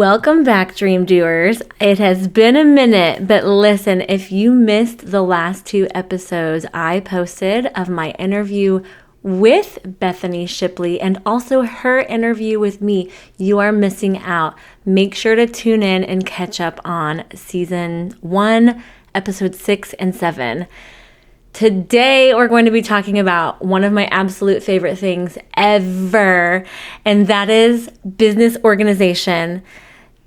Welcome back, Dream Doers. It has been a minute, but listen, if you missed the last 2 episodes I posted of my interview with Bethany Shipley and also her interview with me, you are missing out. Make sure to tune in and catch up on season 1, episode 6 and 7. Today, we're going to be talking about one of my absolute favorite things ever, and that is business organization.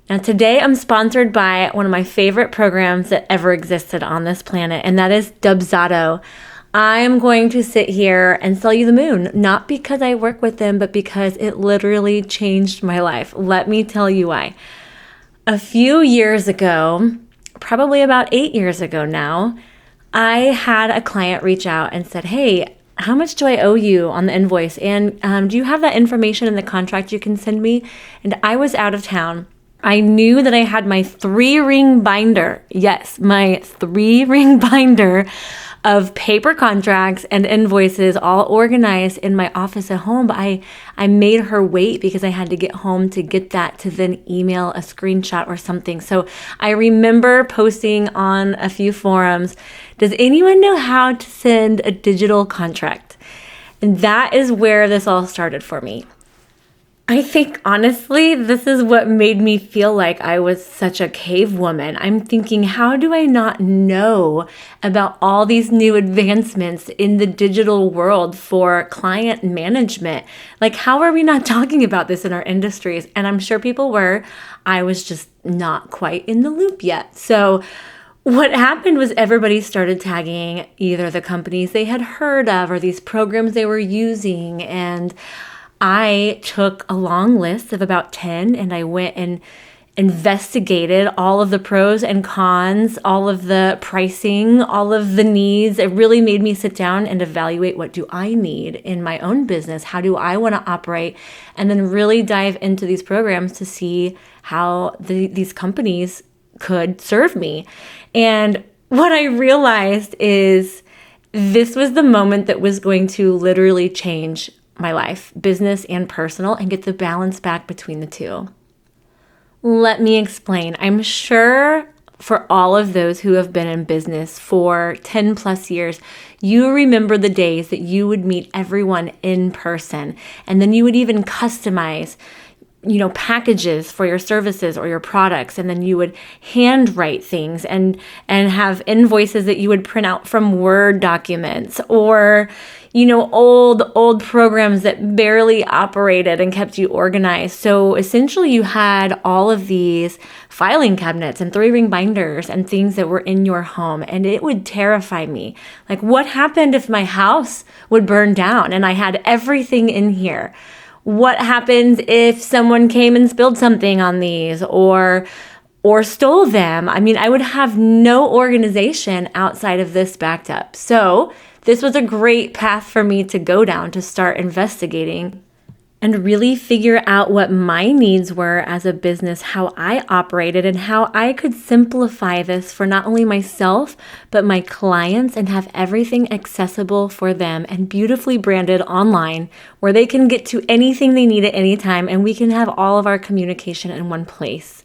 Now, today I'm sponsored by one of my favorite programs that ever existed on this planet, and that is Dubsado. I'm going to sit here and sell you the moon, not because I work with them, but because it literally changed my life. Let me tell you why. A few years ago, probably about 8 years ago now, I had a client reach out and said, hey, how much do I owe you on the invoice? And do you have that information in the contract you can send me? And I was out of town. I knew that I had my 3-ring binder. Yes, my 3-ring binder of paper contracts and invoices all organized in my office at home. But I made her wait because I had to get home to get that to then email a screenshot or something. So I remember posting on a few forums, does anyone know how to send a digital contract? And that is where this all started for me. I think, honestly, this is what made me feel like I was such a cave woman. I'm thinking, how do I not know about all these new advancements in the digital world for client management? Like, how are we not talking about this in our industries? And I'm sure people were. I was just not quite in the loop yet. So what happened was everybody started tagging either the companies they had heard of or these programs they were using, and I took a long list of about 10 and I went and investigated all of the pros and cons, all of the pricing, all of the needs. It really made me sit down and evaluate, what do I need in my own business? How do I want to operate? And then really dive into these programs to see how these companies could serve me. And what I realized is this was the moment that was going to literally change my life, business and personal, and get the balance back between the two. Let me explain. I'm sure for all of those who have been in business for 10 plus years, you remember the days that you would meet everyone in person, and then you would even customize packages for your services or your products. And then you would handwrite things and have invoices that you would print out from Word documents, or, old programs that barely operated and kept you organized. So essentially you had all of these filing cabinets and 3-ring binders and things that were in your home. And it would terrify me. Like, what happened if my house would burn down and I had everything in here? What happens if someone came and spilled something on these or stole them? I mean, I would have no organization outside of this backed up. So this was a great path for me to go down, to start investigating and really figure out what my needs were as a business, how I operated, and how I could simplify this for not only myself, but my clients, and have everything accessible for them and beautifully branded online where they can get to anything they need at any time, and we can have all of our communication in one place.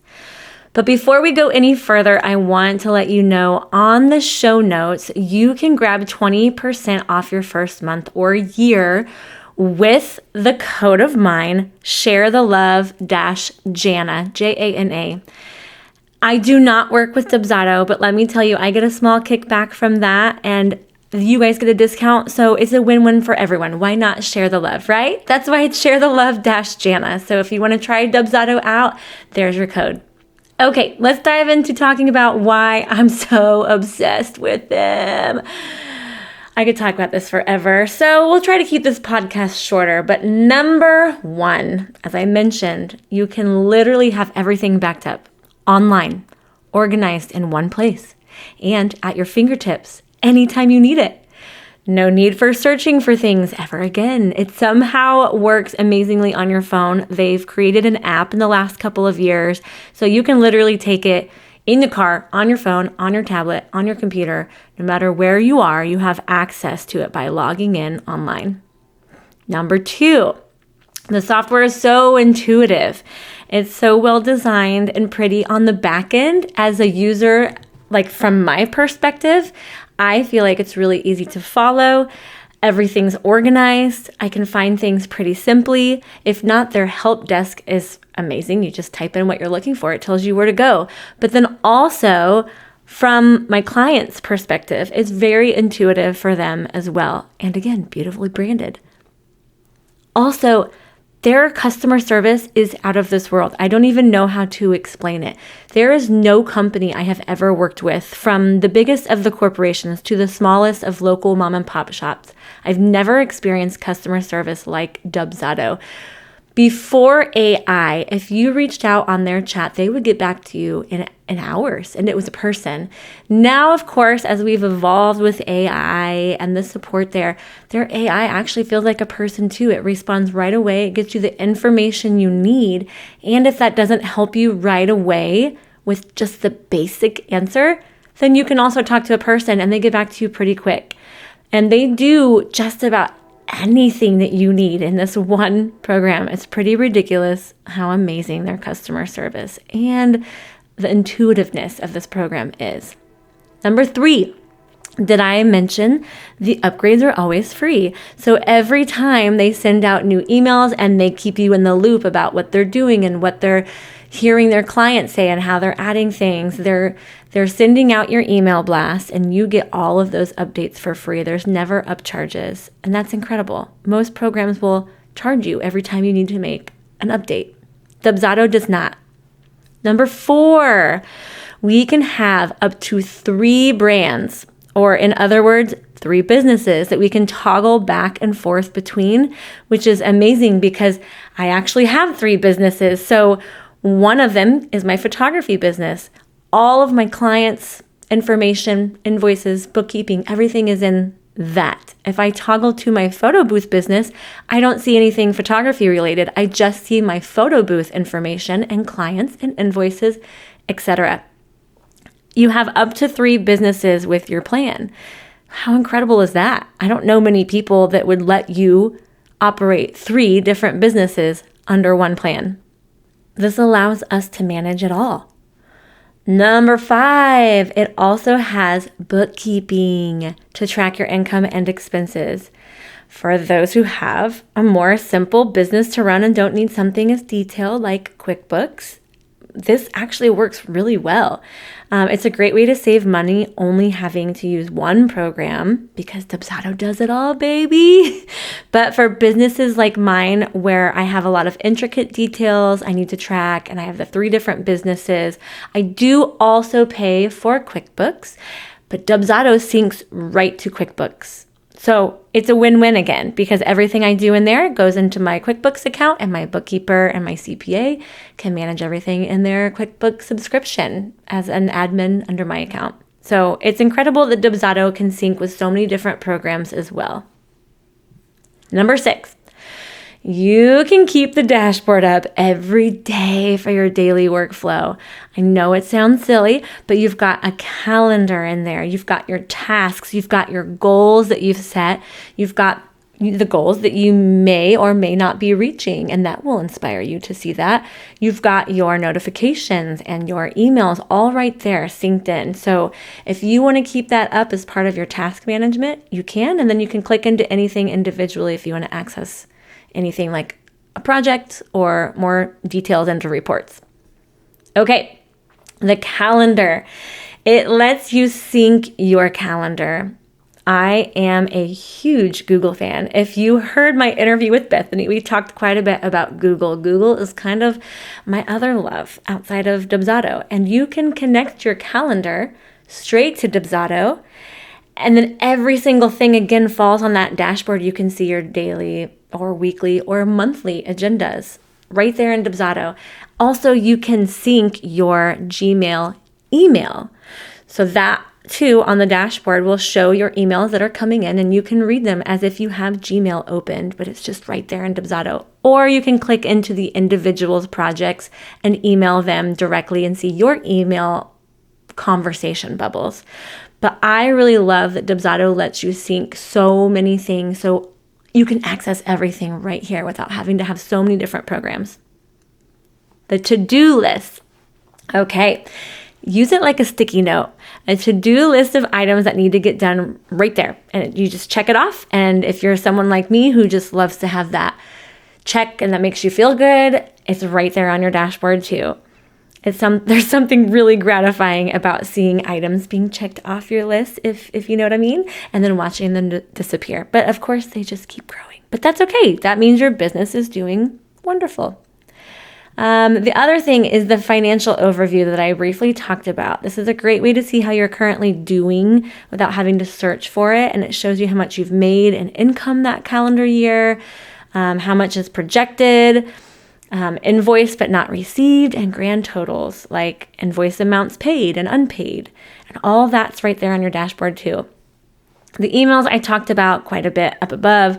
But before we go any further, I want to let you know on the show notes, you can grab 20% off your first month or year with the code of mine, ShareTheLove-Jana, Jana. I do not work with Dubsado, but let me tell you, I get a small kickback from that, and you guys get a discount, so it's a win-win for everyone. Why not share the love, right? That's why it's ShareTheLove-Jana. So if you want to try Dubsado out, there's your code. Okay, let's dive into talking about why I'm so obsessed with them. I could talk about this forever, so we'll try to keep this podcast shorter. But number 1, as I mentioned, you can literally have everything backed up, online, organized in one place, and at your fingertips anytime you need it. No need for searching for things ever again. It somehow works amazingly on your phone. They've created an app in the last couple of years, so you can literally take it in the car, on your phone, on your tablet, on your computer. No matter where you are, you have access to it by logging in online. Number 2, the software is so intuitive. It's so well designed and pretty on the back end. As a user, like from my perspective, I feel like it's really easy to follow. Everything's organized. I can find things pretty simply. If not, their help desk is amazing. You just type in what you're looking for. It tells you where to go. But then also, from my client's perspective, it's very intuitive for them as well. And again, beautifully branded. Also, their customer service is out of this world. I don't even know how to explain it. There is no company I have ever worked with, from the biggest of the corporations to the smallest of local mom and pop shops. I've never experienced customer service like Dubsado. Before AI, if you reached out on their chat, they would get back to you in hours, and it was a person. Now, of course, as we've evolved with AI and the support their AI actually feels like a person too. It responds right away. It gets you the information you need. And if that doesn't help you right away with just the basic answer, then you can also talk to a person and they get back to you pretty quick. And they do just about anything that you need in this one program. It's pretty ridiculous how amazing their customer service and the intuitiveness of this program is. Number 3, did I mention the upgrades are always free? So every time they send out new emails and they keep you in the loop about what they're doing and what they're hearing their clients say and how they're adding things, they're sending out your email blast and you get all of those updates for free. There's never upcharges, and that's incredible. Most programs will charge you every time you need to make an update. Dubsado does not. Number 4, we can have up to 3 brands, or in other words, 3 businesses that we can toggle back and forth between, which is amazing because I actually have 3 businesses. So one of them is my photography business. All of my clients' information, invoices, bookkeeping, everything is in that. If I toggle to my photo booth business, I don't see anything photography related. I just see my photo booth information and clients and invoices, etc. You have up to 3 businesses with your plan. How incredible is that? I don't know many people that would let you operate 3 different businesses under one plan. This allows us to manage it all. Number 5, it also has bookkeeping to track your income and expenses. For those who have a more simple business to run and don't need something as detailed like QuickBooks, this actually works really well. It's a great way to save money only having to use one program because Dubsado does it all, baby. But for businesses like mine, where I have a lot of intricate details I need to track and I have the 3 different businesses, I do also pay for QuickBooks, but Dubsado syncs right to QuickBooks. So it's a win-win again, because everything I do in there goes into my QuickBooks account, and my bookkeeper and my CPA can manage everything in their QuickBooks subscription as an admin under my account. So it's incredible that Dubsado can sync with so many different programs as well. Number 6, you can keep the dashboard up every day for your daily workflow. I know it sounds silly, but you've got a calendar in there. You've got your tasks. You've got your goals that you've set. You've got the goals that you may or may not be reaching, and that will inspire you to see that. You've got your notifications and your emails all right there synced in. So if you want to keep that up as part of your task management, you can, and then you can click into anything individually if you want to access anything like a project or more details into reports. Okay, the calendar. It lets you sync your calendar. I am a huge Google fan. If you heard my interview with Bethany, we talked quite a bit about Google. Google is kind of my other love outside of Dubsado. And you can connect your calendar straight to Dubsado. And then every single thing again falls on that dashboard. You can see your daily or weekly or monthly agendas right there in Dubsado. Also, you can sync your Gmail email. So that too on the dashboard will show your emails that are coming in, and you can read them as if you have Gmail opened, but it's just right there in Dubsado. Or you can click into the individual's projects and email them directly and see your email conversation bubbles. But I really love that Dubsado lets you sync so many things, so you can access everything right here without having to have so many different programs. the to-do list. Okay, use it like a sticky note, a to-do list of items that need to get done right there. And you just check it off. And if you're someone like me who just loves to have that check and that makes you feel good, it's right there on your dashboard too. There's something really gratifying about seeing items being checked off your list, if you know what I mean, and then watching them disappear. But of course, they just keep growing. But that's okay. That means your business is doing wonderful. The other thing is the financial overview that I briefly talked about. This is a great way to see how you're currently doing without having to search for it. And it shows you how much you've made in income that calendar year, how much is projected, invoiced but not received, and grand totals like invoice amounts paid and unpaid. And all of that's right there on your dashboard too. The emails I talked about quite a bit up above,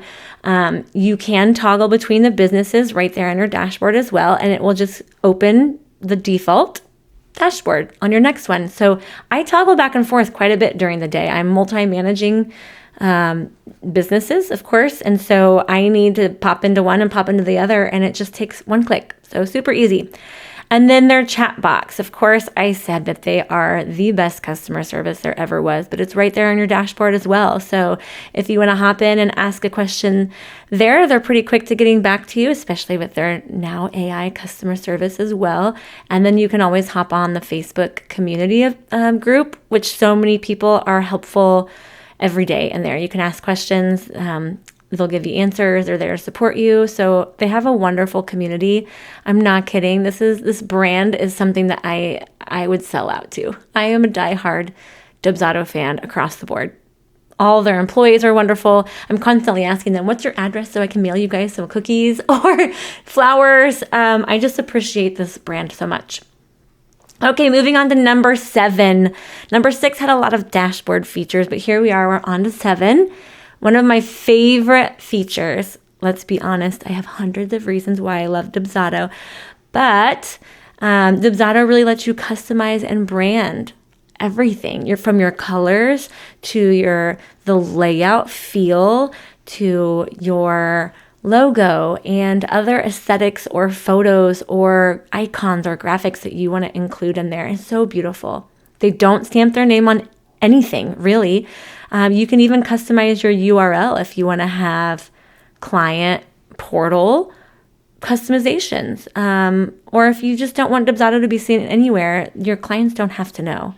you can toggle between the businesses right there on your dashboard as well, and it will just open the default dashboard on your next one. So I toggle back and forth quite a bit during the day. I'm multi-managing businesses, of course, and so I need to pop into one and pop into the other, and it just takes one click. So super easy. And then their chat box. Of course, I said that they are the best customer service there ever was, but it's right there on your dashboard as well. So if you want to hop in and ask a question there, they're pretty quick to getting back to you, especially with their now AI customer service as well. And then you can always hop on the Facebook community group, which so many people are helpful every day in there. You can ask questions. They'll give you answers. They're there to support you. So they have a wonderful community. I'm not kidding. This brand is something that I would sell out to. I am a diehard Dubsado fan across the board. All their employees are wonderful. I'm constantly asking them, what's your address so I can mail you guys some cookies or flowers? I just appreciate this brand so much. Okay, moving on to number 7. Number 6 had a lot of dashboard features, but here we are, we're on to 7. One of my favorite features, let's be honest, I have hundreds of reasons why I love Dubsado, but Dubsado really lets you customize and brand everything. You're from your colors to the layout feel to your logo and other aesthetics or photos or icons or graphics that you want to include in there. It's so beautiful. They don't stamp their name on anything, really. You can even customize your URL if you want to have client portal customizations. Or if you just don't want Dubsado to be seen anywhere, your clients don't have to know.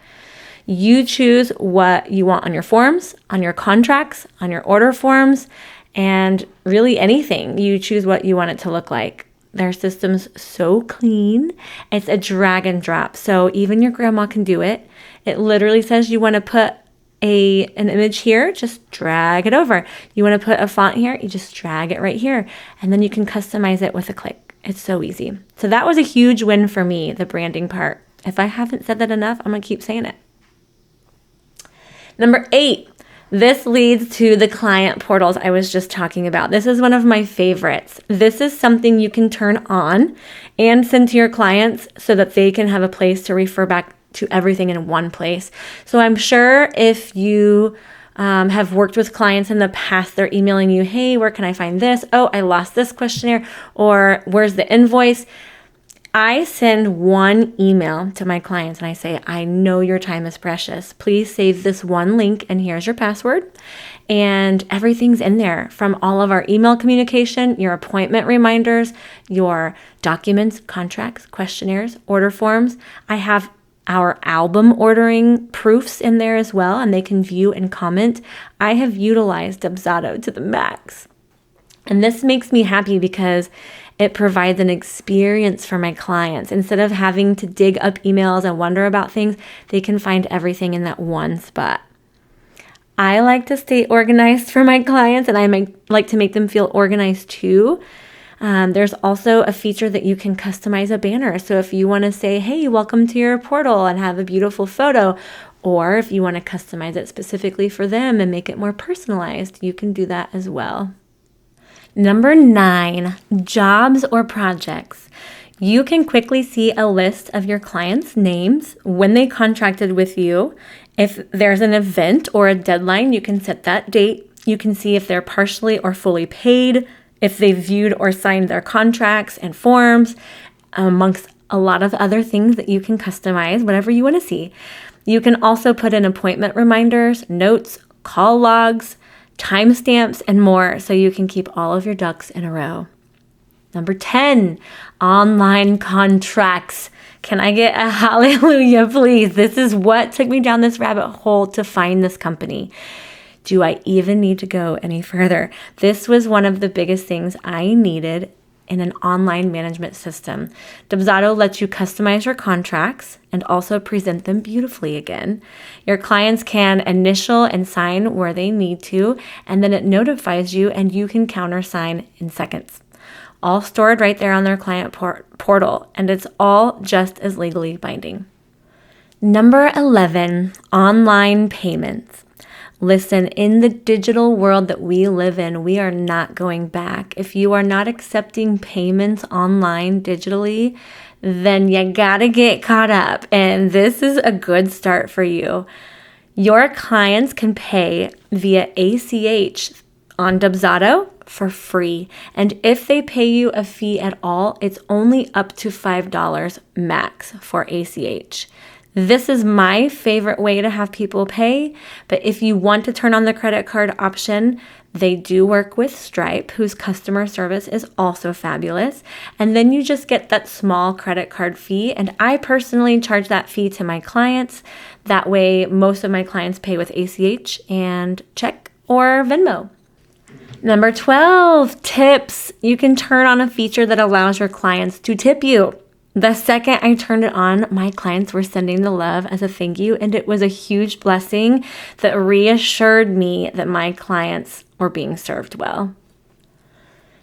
You choose what you want on your forms, on your contracts, on your order forms, and really anything. You choose what you want it to look like. Their system's so clean. It's a drag and drop. So even your grandma can do it. It literally says you want to put an image here, just drag it over. You want to put a font here, you just drag it right here. And then you can customize it with a click. It's so easy. So that was a huge win for me, the branding part. If I haven't said that enough, I'm going to keep saying it. Number 8. This leads to the client portals I was just talking about. This is one of my favorites. This is something you can turn on and send to your clients so that they can have a place to refer back to everything in one place. So I'm sure if you have worked with clients in the past, they're emailing you, hey, where can I find this? Oh, I lost this questionnaire, or where's the invoice? I send one email to my clients and I say, I know your time is precious. Please save this one link and here's your password. And everything's in there, from all of our email communication, your appointment reminders, your documents, contracts, questionnaires, order forms. I have our album ordering proofs in there as well, and they can view and comment. I have utilized Dubsado to the max. And this makes me happy because it provides an experience for my clients. Instead of having to dig up emails and wonder about things, they can find everything in that one spot. I like to stay organized for my clients, and I like to make them feel organized too. There's also a feature that you can customize a banner. So if you want to say, hey, welcome to your portal, and have a beautiful photo, or if you want to customize it specifically for them and make it more personalized, you can do that as well. Number 9, jobs or projects. You can quickly see a list of your clients' names, when they contracted with you. If there's an event or a deadline, you can set that date. You can see if they're partially or fully paid, if they viewed or signed their contracts and forms, amongst a lot of other things that you can customize, whatever you want to see. You can also put in appointment reminders, notes, call logs, timestamps, and more so you can keep all of your ducks in a row. Number 10, online contracts. Can I get a hallelujah, please? This is what took me down this rabbit hole to find this company. Do I even need to go any further? This was one of the biggest things I needed in an online management system. Dubsado lets you customize your contracts and also present them beautifully again. Your clients can initial and sign where they need to, and then it notifies you and you can countersign in seconds. All stored right there on their client portal, and it's all just as legally binding. Number 11, online payments. Listen, in the digital world that we live in, we are not going back. If you are not accepting payments online digitally, then you gotta get caught up. And this is a good start for you. Your clients can pay via ACH on Dubsado for free. And if they pay you a fee at all, it's only up to $5 max for ACH. This is my favorite way to have people pay, but if you want to turn on the credit card option, they do work with Stripe, whose customer service is also fabulous. And then you just get that small credit card fee. And I personally charge that fee to my clients. That way, most of my clients pay with ACH and check or Venmo. Number 12, tips. You can turn on a feature that allows your clients to tip you. The second I turned it on, my clients were sending the love as a thank you, and it was a huge blessing that reassured me that my clients were being served well.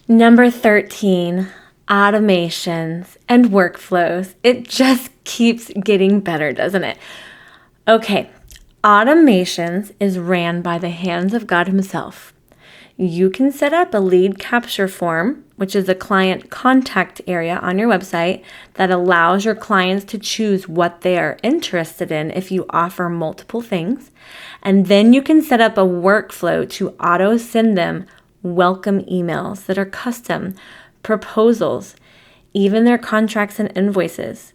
Number 13, automations and workflows. It just keeps getting better, doesn't it? Okay, automations is ran by the hands of God Himself. You can set up a lead capture form, which is a client contact area on your website that allows your clients to choose what they are interested in if you offer multiple things. And then you can set up a workflow to auto send them welcome emails that are custom, proposals, even their contracts and invoices.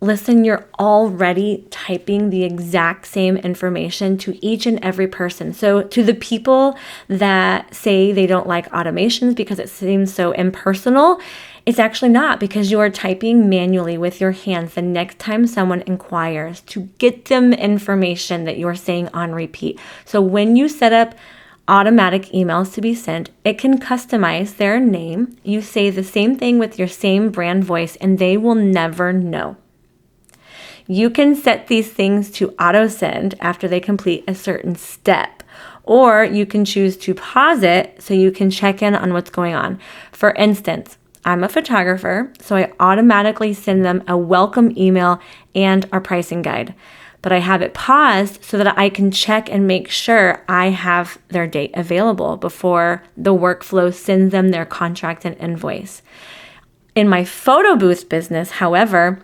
Listen, you're already typing the exact same information to each and every person. So to the people that say they don't like automations because it seems so impersonal, it's actually not, because you are typing manually with your hands the next time someone inquires to get them information that you're saying on repeat. So when you set up automatic emails to be sent, it can customize their name. You say the same thing with your same brand voice and they will never know. You can set these things to auto send after they complete a certain step, or you can choose to pause it so you can check in on what's going on. For instance, I'm a photographer, so I automatically send them a welcome email and our pricing guide, but I have it paused so that I can check and make sure I have their date available before the workflow sends them their contract and invoice. In my photo booth business, however,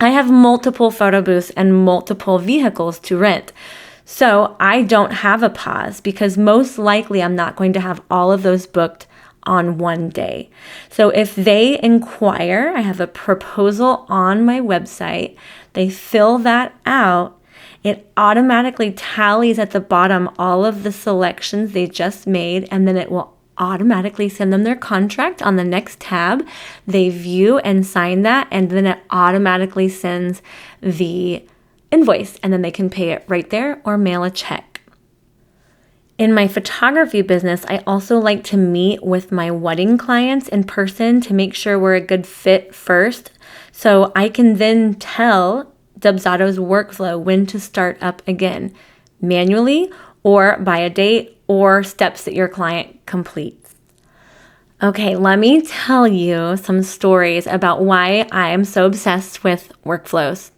I have multiple photo booths and multiple vehicles to rent. So I don't have a pause because most likely I'm not going to have all of those booked on one day. So if they inquire, I have a proposal on my website, they fill that out, it automatically tallies at the bottom all of the selections they just made, and then it will automatically send them their contract on the next tab. They view and sign that, and then it automatically sends the invoice, and then they can pay it right there or mail a check. In my photography business, I also like to meet with my wedding clients in person to make sure we're a good fit first, so I can then tell Dubsado's workflow when to start up again, manually or by a date or steps that your client completes. Okay, let me tell you some stories about why I am so obsessed with workflows.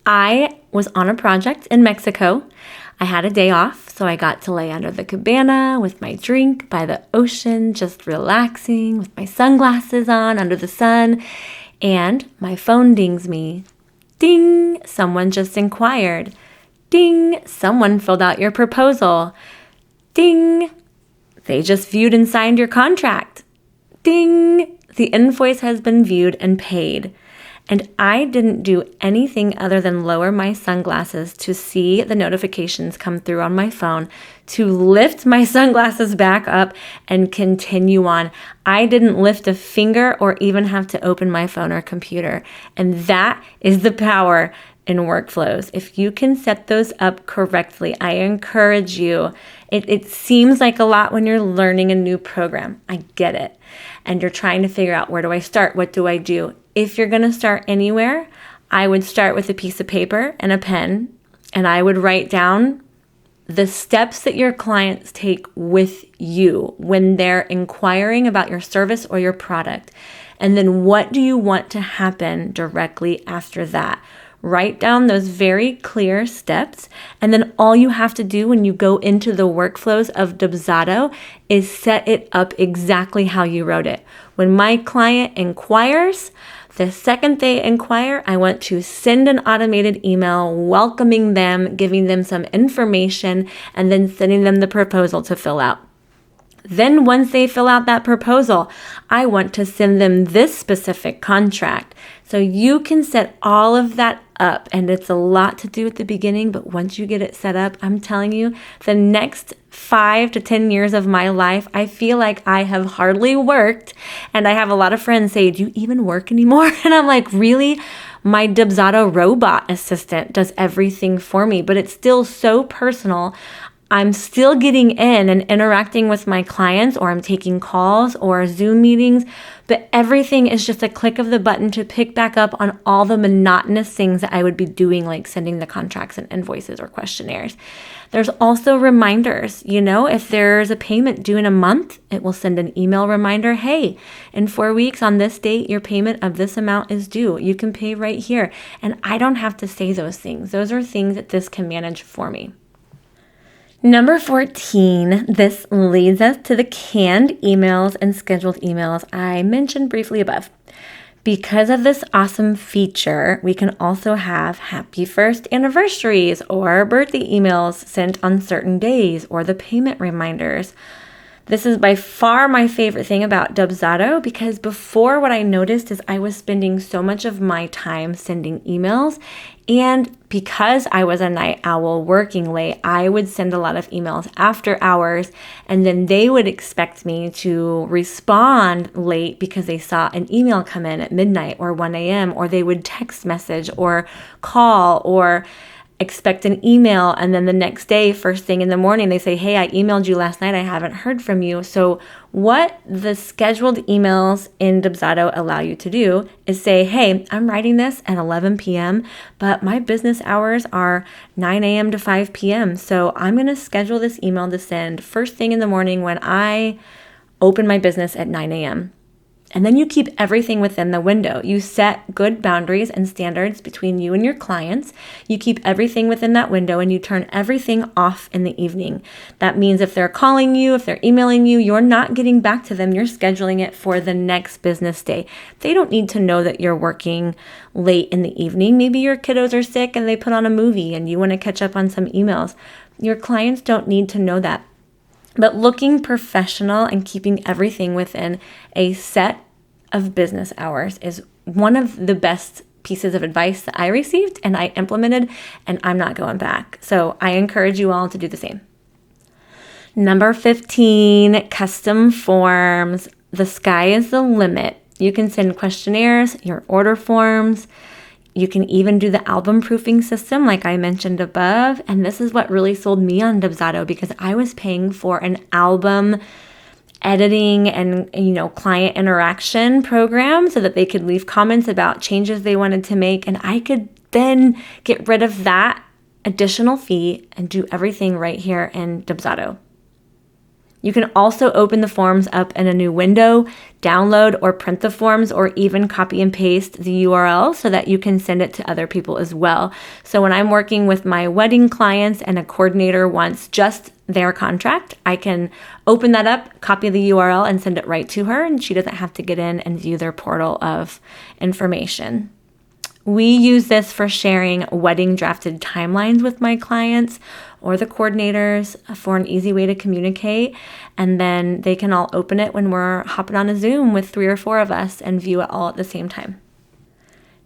I was on a project in Mexico. I had a day off, so I got to lay under the cabana with my drink by the ocean, just relaxing with my sunglasses on under the sun, and my phone dings me. Ding, someone just inquired. Ding, someone filled out your proposal. Ding, they just viewed and signed your contract. Ding, the invoice has been viewed and paid. And I didn't do anything other than lower my sunglasses to see the notifications come through on my phone, to lift my sunglasses back up and continue on. I didn't lift a finger or even have to open my phone or computer. And that is the power in workflows. If you can set those up correctly, I encourage you. It seems like a lot when you're learning a new program. I get it. And you're trying to figure out, where do I start? What do I do? If you're going to start anywhere, I would start with a piece of paper and a pen, and I would write down the steps that your clients take with you when they're inquiring about your service or your product. And then what do you want to happen directly after that? Write down those very clear steps, and then all you have to do when you go into the workflows of Dubsado is set it up exactly how you wrote it. When my client inquires, the second they inquire, I want to send an automated email welcoming them, giving them some information, and then sending them the proposal to fill out. Then once they fill out that proposal, I want to send them this specific contract. So you can set all of that up, and it's a lot to do at the beginning, but once you get it set up, I'm telling you, the next 5 to 10 years of my life, I feel like I have hardly worked. And I have a lot of friends say, do you even work anymore? And I'm like, really? My Dubsado robot assistant does everything for me, but it's still so personal. I'm still getting in and interacting with my clients, or I'm taking calls or Zoom meetings, but everything is just a click of the button to pick back up on all the monotonous things that I would be doing, like sending the contracts and invoices or questionnaires. There's also reminders. If there's a payment due in a month, it will send an email reminder. Hey, in 4 weeks on this date, your payment of this amount is due. You can pay right here. And I don't have to say those things. Those are things that this can manage for me. Number 14, this leads us to the canned emails and scheduled emails I mentioned briefly above. Because of this awesome feature, we can also have happy first anniversaries or birthday emails sent on certain days, or the payment reminders. This is by far my favorite thing about Dubsado, because before, what I noticed is I was spending so much of my time sending emails, and because I was a night owl working late, I would send a lot of emails after hours, and then they would expect me to respond late because they saw an email come in at midnight or 1 a.m., or they would text message or call or expect an email, and then the next day, first thing in the morning, they say, hey, I emailed you last night, I haven't heard from you. So what the scheduled emails in Dubsado allow you to do is say, hey, I'm writing this at 11 p.m., but my business hours are 9 a.m. to 5 p.m. So I'm going to schedule this email to send first thing in the morning when I open my business at 9 a.m. And then you keep everything within the window. You set good boundaries and standards between you and your clients. You keep everything within that window, and you turn everything off in the evening. That means if they're calling you, if they're emailing you, you're not getting back to them. You're scheduling it for the next business day. They don't need to know that you're working late in the evening. Maybe your kiddos are sick and they put on a movie and you want to catch up on some emails. Your clients don't need to know that. But looking professional and keeping everything within a set of business hours is one of the best pieces of advice that I received and I implemented, and I'm not going back. So I encourage you all to do the same. Number 15, custom forms. The sky is the limit. You can send questionnaires, your order forms. You can even do the album proofing system like I mentioned above. And this is what really sold me on Dubsado, because I was paying for an album editing and, client interaction program so that they could leave comments about changes they wanted to make. And I could then get rid of that additional fee and do everything right here in Dubsado. You can also open the forms up in a new window, download or print the forms, or even copy and paste the URL so that you can send it to other people as well. So when I'm working with my wedding clients and a coordinator wants just their contract, I can open that up, copy the URL, and send it right to her, and she doesn't have to get in and view their portal of information. We use this for sharing wedding drafted timelines with my clients or the coordinators for an easy way to communicate. And then they can all open it when we're hopping on a Zoom with 3 or 4 of us and view it all at the same time.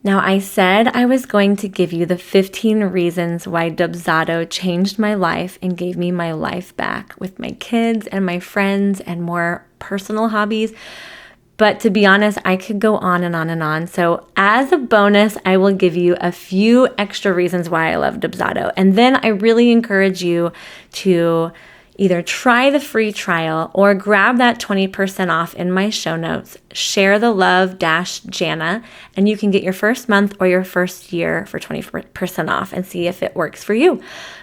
Now, I said I was going to give you the 15 reasons why Dubsado changed my life and gave me my life back with my kids and my friends and more personal hobbies. But to be honest, I could go on and on and on. So as a bonus, I will give you a few extra reasons why I love Dubsado. And then I really encourage you to either try the free trial or grab that 20% off in my show notes, share the love-Jana, and you can get your first month or your first year for 20% off and see if it works for you.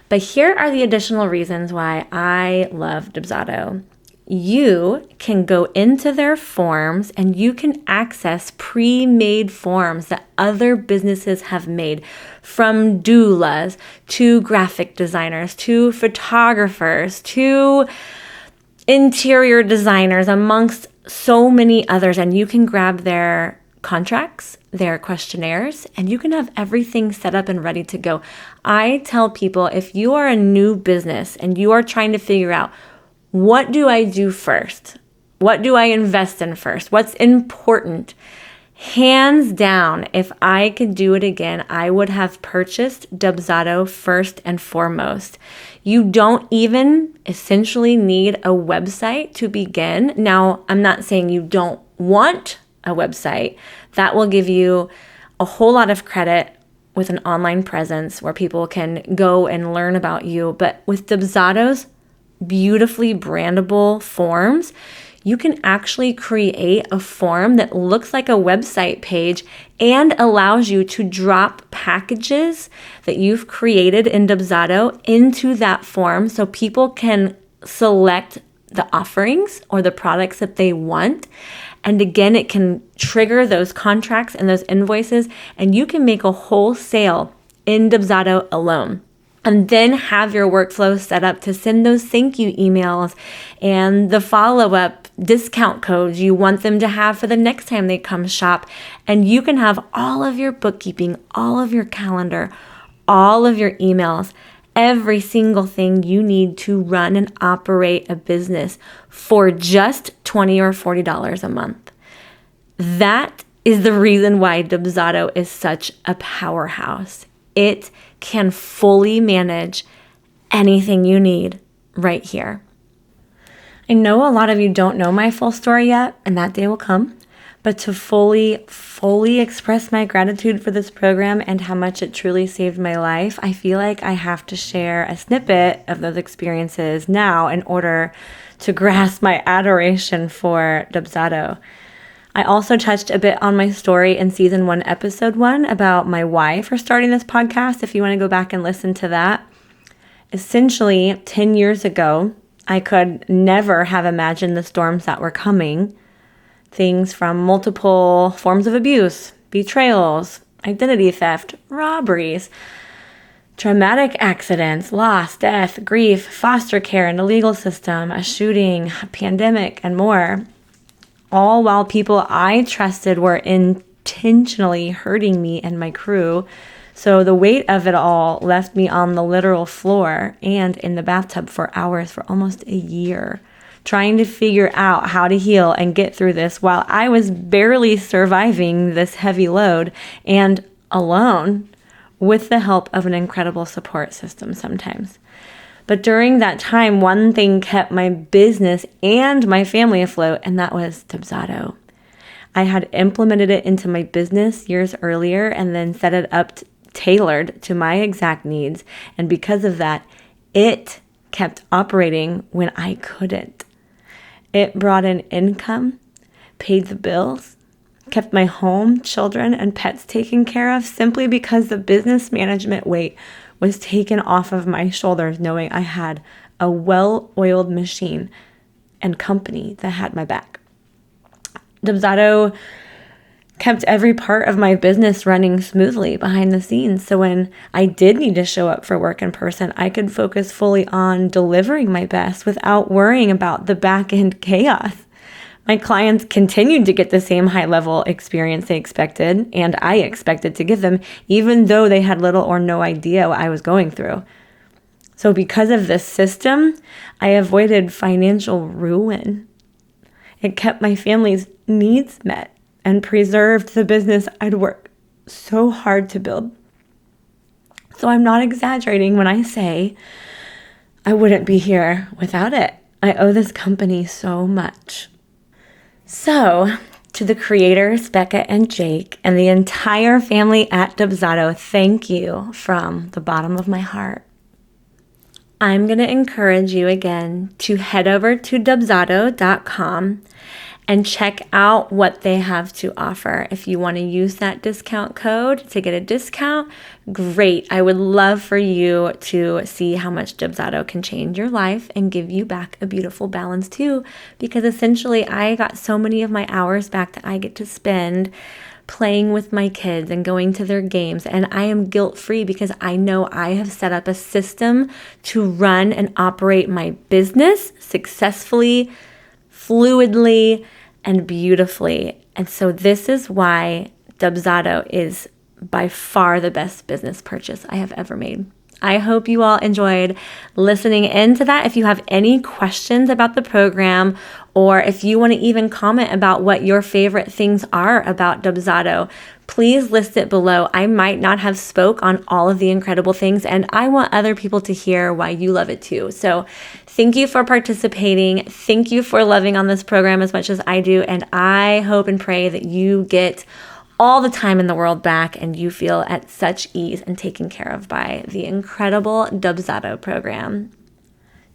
But here are the additional reasons why I love Dubsado. You can go into their forms and you can access pre-made forms that other businesses have made, from doulas to graphic designers to photographers to interior designers, amongst so many others. And you can grab their contracts, their questionnaires, and you can have everything set up and ready to go. I tell people, if you are a new business and you are trying to figure out, what do I do first? What do I invest in first? What's important? Hands down, if I could do it again, I would have purchased Dubsado first and foremost. You don't even essentially need a website to begin. Now, I'm not saying you don't want a website. That will give you a whole lot of credit with an online presence where people can go and learn about you. But with Dubsado's beautifully brandable forms, you can actually create a form that looks like a website page and allows you to drop packages that you've created in Dubsado into that form so people can select the offerings or the products that they want. And again, it can trigger those contracts and those invoices, and you can make a whole sale in Dubsado alone. And then have your workflow set up to send those thank you emails and the follow-up discount codes you want them to have for the next time they come shop. And you can have all of your bookkeeping, all of your calendar, all of your emails, every single thing you need to run and operate a business for just $20 or $40 a month. That is the reason why Dubsado is such a powerhouse. It can fully manage anything you need right here. I know a lot of you don't know my full story yet, and that day will come, but to fully express my gratitude for this program and how much it truly saved my life, I feel like I have to share a snippet of those experiences now in order to grasp my adoration for Dubsado. I also touched a bit on my story in season 1, episode 1 about my why for starting this podcast, if you want to go back and listen to that. Essentially, 10 years ago, I could never have imagined the storms that were coming. Things from multiple forms of abuse, betrayals, identity theft, robberies, traumatic accidents, loss, death, grief, foster care in the legal system, a shooting, a pandemic, and more. All while people I trusted were intentionally hurting me and my crew. So the weight of it all left me on the literal floor and in the bathtub for hours for almost a year, trying to figure out how to heal and get through this while I was barely surviving this heavy load and alone, with the help of an incredible support system sometimes. But during that time, one thing kept my business and my family afloat, and that was Dubsado. I had implemented it into my business years earlier and then set it up tailored to my exact needs. And because of that, it kept operating when I couldn't. It brought in income, paid the bills, kept my home, children, and pets taken care of simply because the business management weight was taken off of my shoulders, knowing I had a well-oiled machine and company that had my back. Dubsado kept every part of my business running smoothly behind the scenes. So when I did need to show up for work in person, I could focus fully on delivering my best without worrying about the back-end chaos. My clients continued to get the same high-level experience they expected, and I expected to give them, even though they had little or no idea what I was going through. So because of this system, I avoided financial ruin. It kept my family's needs met and preserved the business I'd worked so hard to build. So I'm not exaggerating when I say I wouldn't be here without it. I owe this company so much. So, to the creators, Becca and Jake, and the entire family at Dubsado, thank you from the bottom of my heart. I'm going to encourage you again to head over to Dubsado.com and check out what they have to offer. If you want to use that discount code to get a discount, great. I would love for you to see how much Dubsado can change your life and give you back a beautiful balance too, because essentially I got so many of my hours back that I get to spend playing with my kids and going to their games, and I am guilt-free because I know I have set up a system to run and operate my business successfully, fluidly, and beautifully. And so this is why Dubsado is by far the best business purchase I have ever made. I hope you all enjoyed listening into that. If you have any questions about the program, or if you want to even comment about what your favorite things are about Dubsado, please list it below. I might not have spoke on all of the incredible things, and I want other people to hear why you love it too. So thank you for participating. Thank you for loving on this program as much as I do. And I hope and pray that you get all the time in the world back and you feel at such ease and taken care of by the incredible Dubsado program.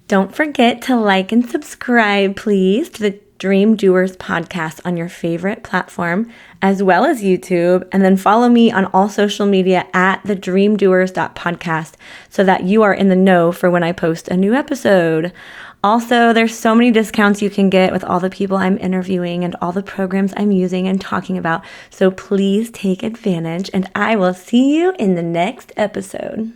Don't forget to like and subscribe, please, to the Dream Doers podcast on your favorite platform, as well as YouTube, and then follow me on all social media at thedreamdoers.podcast so that you are in the know for when I post a new episode. Also, there's so many discounts you can get with all the people I'm interviewing and all the programs I'm using and talking about. So please take advantage, and I will see you in the next episode.